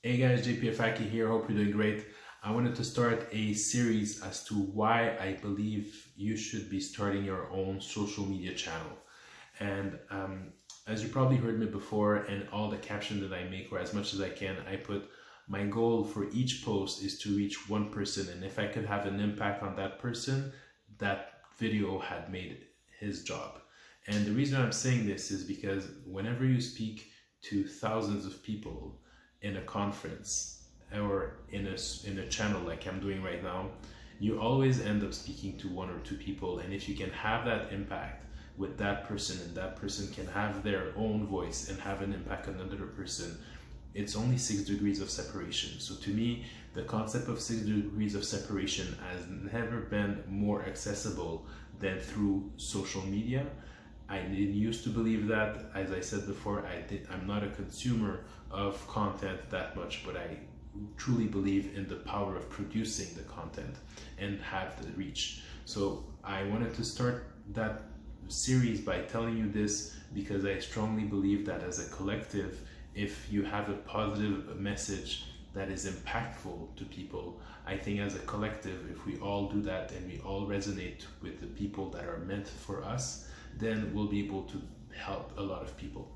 Hey guys, JP Afaki here. Hope you're doing great. I wanted to start a series as to why I believe you should be starting your own social media channel. And as you probably heard me before, and all the caption that I make, or as much as I can, I put my goal for each post is to reach one person. And if I could have an impact on that person, that video had made his job. And the reason I'm saying this is because whenever you speak to thousands of people in a conference or in a channel like I'm doing right now, you always end up speaking to one or two people. And if you can have that impact with that person, and that person can have their own voice and have an impact on another person, it's only 6 degrees of separation. So to me, the concept of 6 degrees of separation has never been more accessible than through social media. I didn't used to believe that. As I said before, I'm not a consumer of content that much, but I truly believe in the power of producing the content and have the reach. So I wanted to start that series by telling you this because I strongly believe that as a collective, if you have a positive message that is impactful to people, I think as a collective, if we all do that and we all resonate with the people that are meant for us, then we'll be able to help a lot of people.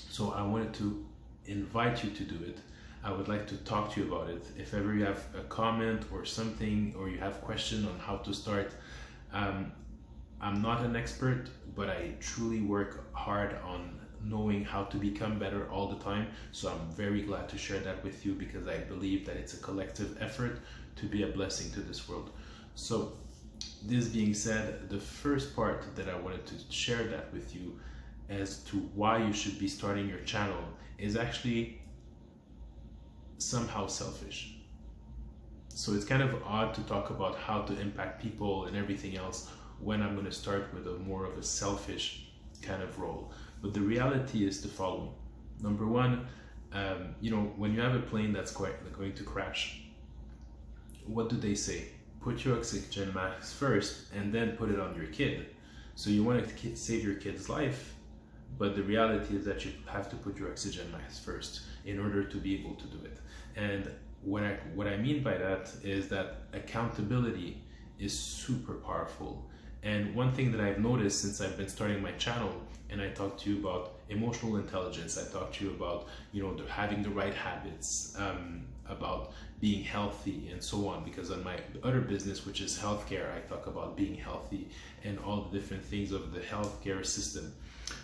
So I wanted to invite you to do it. I would like to talk to you about it. If ever you have a comment or something, or you have question on how to start, I'm not an expert, but I truly work hard on knowing how to become better all the time. So I'm very glad to share that with you because I believe that it's a collective effort to be a blessing to this world. So this being said, the first part that I wanted to share that with you as to why you should be starting your channel is actually somehow selfish. So it's kind of odd to talk about how to impact people and everything else when I'm going to start with a more of a selfish kind of role. But the reality is the following. Number one, when you have a plane that's going to crash, what do they say? Put your oxygen mask first and then put it on your kid. So you want to save your kid's life, but the reality is that you have to put your oxygen mask first in order to be able to do it. And what I mean by that is that accountability is super powerful. And one thing that I've noticed since I've been starting my channel, and I talked to you about emotional intelligence, I talked to you about having the right habits, about being healthy and so on, because on my other business, which is healthcare, I talk about being healthy and all the different things of the healthcare system.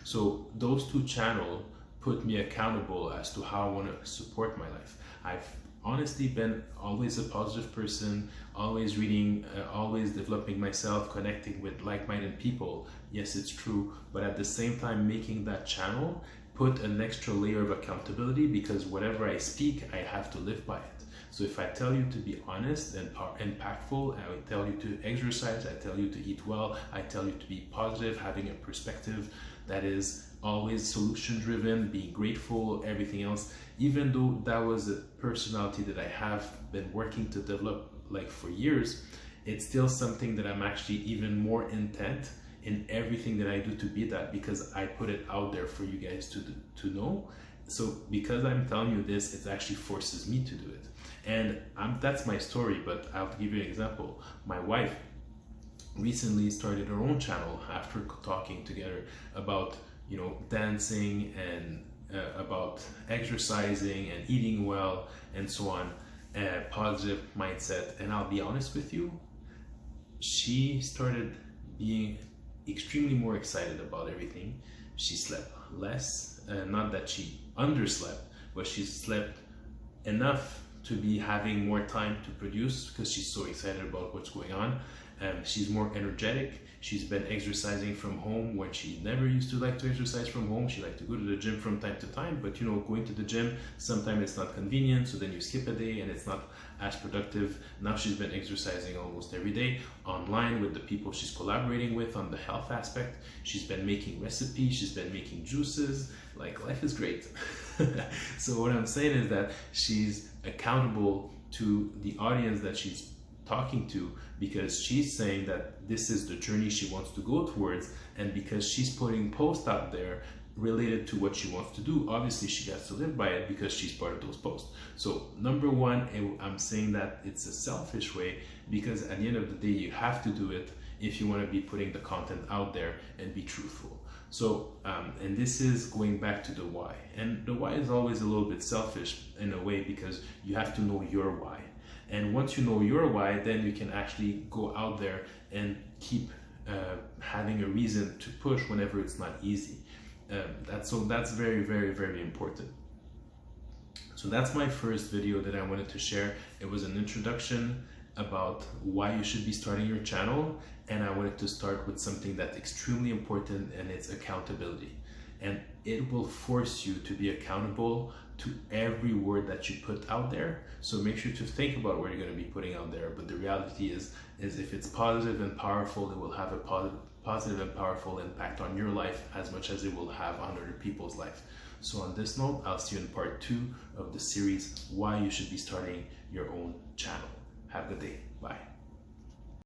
So those two channels put me accountable as to how I want to support my life. I've honestly been always a positive person, always reading, always developing myself, connecting with like-minded people. Yes, it's true, but at the same time making that channel put an extra layer of accountability, because whatever I speak, I have to live by it. So if I tell you to be honest and impactful, I would tell you to exercise, I tell you to eat well, I tell you to be positive, having a perspective that is always solution driven, being grateful, everything else. Even though that was a personality that I have been working to develop for years, it's still something that I'm actually even more intent in everything that I do to be that, because I put it out there for you guys to know. So because I'm telling you this, it actually forces me to do it. And that's my story, but I'll give you an example. My wife recently started her own channel after talking together about dancing and about exercising and eating well and so on, positive mindset. And I'll be honest with you, she started being extremely more excited about everything. She slept less, not that she underslept, but she slept enough to be having more time to produce because she's so excited about what's going on. She's more energetic. She's been exercising from home when she never used to like to exercise from home. She liked to go to the gym from time to time, but going to the gym, sometimes it's not convenient, so then you skip a day and it's not as productive. Now she's been exercising almost every day online with the people she's collaborating with on the health aspect. She's been making recipes, she's been making juices. Life is great. So what I'm saying is that she's accountable to the audience that she's talking to, because she's saying that this is the journey she wants to go towards, and because she's putting posts out there related to what she wants to do, obviously she has to live by it because she's part of those posts. So number one, I'm saying that it's a selfish way, because at the end of the day, you have to do it if you want to be putting the content out there and be truthful. So, and this is going back to the why. And the why is always a little bit selfish in a way, because you have to know your why. And once you know your why, then you can actually go out there and keep having a reason to push whenever it's not easy. That's very, very, very important. So that's my first video that I wanted to share. It was an introduction about why you should be starting your channel, and I wanted to start with something that's extremely important, and it's accountability. And it will force you to be accountable to every word that you put out there. So make sure to think about what you're going to be putting out there. But the reality is if it's positive and powerful, it will have a positive and powerful impact on your life as much as it will have on other people's life. So on this note, I'll see you in part 2 of the series, why you should be starting your own channel. Have a good day. Bye.